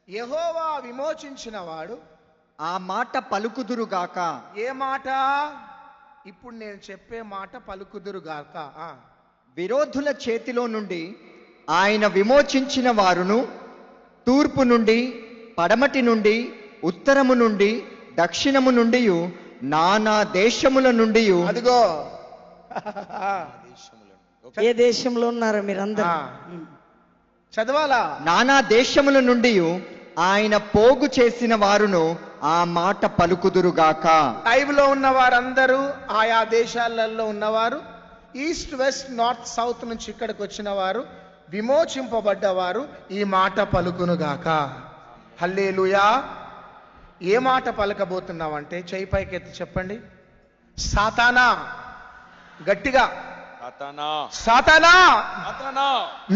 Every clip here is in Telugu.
యెహోవా విమోచించిన వాడు ఆ మాట పలుకుదురుగాక. ఏ మాట? ఇప్పుడు నేను చెప్పే మాట పలుకుదురుగాక. విరోధుల చేతిలో నుండి ఆయన విమోచించిన వారును తూర్పు నుండి, పడమటి నుండి, ఉత్తరము నుండి, దక్షిణము నుండి, నానా దేశముల నుండి. అదిగో ఏ దేశంలో ఉన్నారో మీరందరూ చదవాలా? నానా దేశముల నుండి ఆయన పోగు చేసిన వారును ఆ మాట పలుకుదురుగాక. లైవ్ లో ఉన్న వారందరూ, ఆయా దేశాలలో ఉన్నవారు, ఈస్ట్ వెస్ట్ నార్త్ సౌత్ నుంచి ఇక్కడికి వచ్చిన వారు, విమోచింపబడ్డవారు ఈ మాట పలుకునుగాక. హల్లెలూయా. ఏ మాట పలకబోతున్నావంటే చెయ్యి పైకెత్తి చెప్పండి. సాతానా, గట్టిగా సాతానా,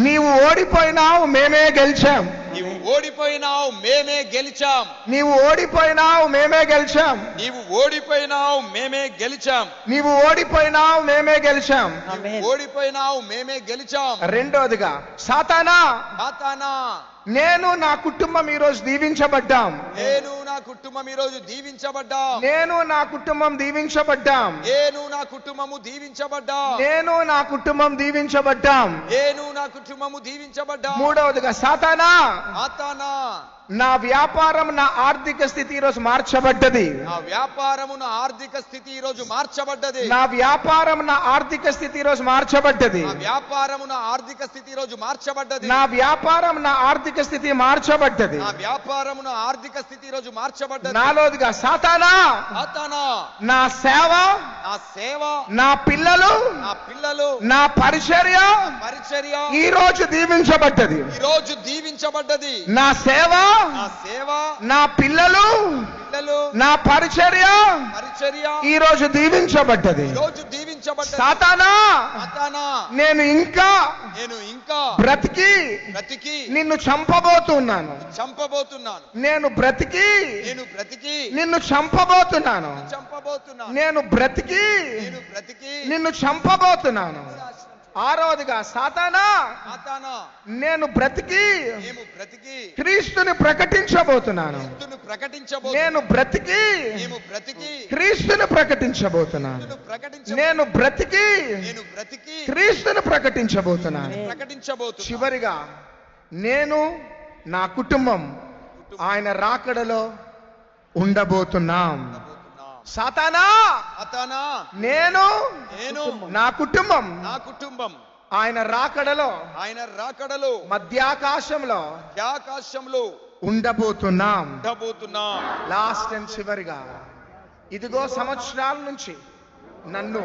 నీవు ఓడిపోయినావు, మేమే గెలిచాం. నీవు ఓడిపోయినావు, మేమే గెలిచాం. నీవు ఓడిపోయినావు, మేమే గెలిచాం. నీవు ఓడిపోయినావు, మేమే గెలిచాం. నీవు ఓడిపోయినావు, మేమే గెలిచాం. ఓడిపోయినావు, మేమే గెలిచాం. రెండోదిగా సాతానా, సాతానా, నేను నా కుటుంబం ఈరోజు దీవించబడ్డాం. నేను నా కుటుంబం ఈరోజు దీవించబడ్డాం. నేను నా కుటుంబం దీవించబడ్డాం. నేను నా కుటుంబము దీవించబడ్డాం. నేను నా కుటుంబం దీవించబడ్డాం. నేను నా కుటుంబము దీవించబడ్డాం. మూడవదిగా సాతానా, సాతానా, నా వ్యాపారం, నా ఆర్థిక స్థితి ఈరోజు మార్చబడ్డది. నా వ్యాపారము, నా ఆర్థిక స్థితి ఈరోజు మార్చబడ్డది. నా వ్యాపారం, నా ఆర్థిక స్థితి ఈరోజు మార్చబడ్డది. నా వ్యాపారము, నా ఆర్థిక స్థితి ఈరోజు మార్చబడ్డది. నా వ్యాపారం, నా ఆర్థిక స్థితి మార్చబడ్డది. నా వ్యాపారము, నా ఆర్థిక స్థితి ఈరోజు మార్చబడ్డది. నాలుగోదిగా సాతానా, సాతానా, నా సేవ, నా సేవ, నా పిల్లలు, నా పిల్లలు, నా పరిచర్య పరిచర్య ఈ రోజు దీవించబడ్డది. ఈ రోజు దీవించబడ్డది. నా సేవ, నా సేవ, నా పిల్లలు, పిల్లలు, నా పరిచర్య పరిచర్య ఈ రోజు దీవించబడ్డది. ఈ రోజు దీవించబడ్డది. సాతానా, సాతానా, నేను ఇంకా ఇంకా బ్రతికి నిన్ను చంపబోతున్నాను. చంపబోతున్నాను. నేను బ్రతికి నిన్ను చంపబోతున్నాను. చంపబోతున్నాను. నేను బ్రతికి నిన్ను చంపబోతున్నాను. ఆరోదిగా సాతానా, నేను బ్రతికి క్రీస్తుని ప్రకటించబోతున్నాను. నేను బ్రతికి క్రీస్తుని ప్రకటించబోతున్నాను. నేను బ్రతికి క్రీస్తుని ప్రకటించబోతున్నాను. చివరిగా నేను నా కుటుంబం ఆయన రాకడలో ఉండబోతున్నాం. సాతానా, నేను నా కుటుంబం ఆయన రాకడలో మధ్యాకాశంలో ఉండబోతున్నాం. లాస్ట్ అండ్ చివరిగా, ఇదిగో సంవత్సరాల నుంచి నన్ను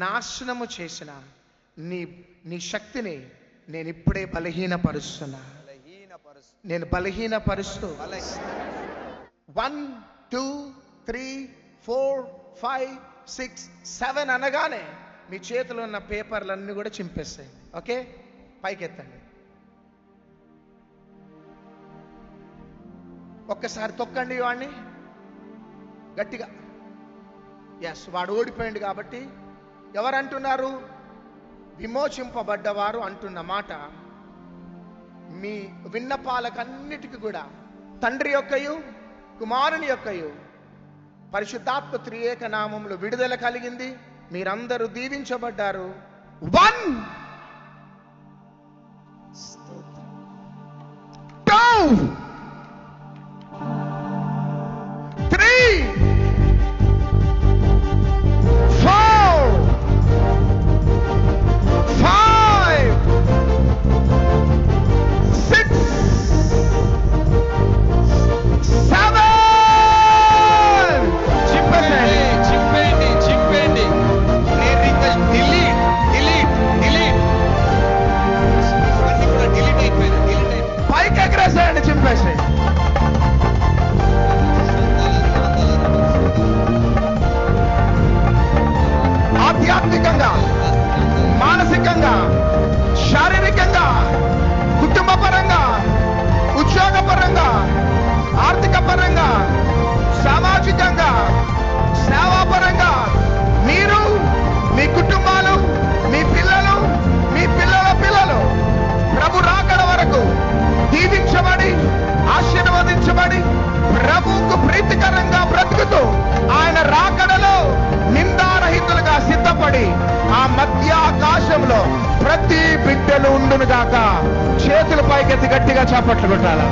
నాశనము చేసిన నీ శక్తిని నేను ఇప్పుడే బలహీనపరుస్తున్నా. నేను బలహీనపరుస్తూ 1 2 3 4 5 6 7 అనగానే మీ చేతిలో ఉన్న పేపర్లన్నీ కూడా చింపేస్తాయి. ఓకే, పైకెత్తండి. ఒక్కసారి తొక్కండి వాడిని గట్టిగా. ఎస్, వాడు ఓడిపోయింది కాబట్టి ఎవరంటున్నారు? విమోచింపబడ్డవారు అంటున్న మాట మీ విన్నపాలకన్నిటికీ కూడా తండ్రి యొక్కయు కుమారుని యొక్కయు పరిశుద్ధాత్మ త్రియేక నామములో విడుదల కలిగింది. మీరందరూ దీవించబడ్డారు. 1 2 3 4 5 6 7. చింపేయండి. పైకి ఎగరేసేయండి, చింపేసి. ఆధ్యాత్మికంగా, మానసికంగా, శారీరకంగా, కుటుంబ పరంగా, ఉద్యోగ పరంగా, ఆర్థిక పరంగా, సామాజికంగా, సేవాపరంగా మీరు, మీ కుటుంబాలు, మీ పిల్లలు, మీ పిల్లల పిల్లలు ప్రభు రాకడ వరకు దీవించబడి ఆశీర్వాద ప్రతి బిడ్డలు ఉండును గాక. చేతుల పైకెత్తి గట్టిగా చప్పట్లు కొట్టాల.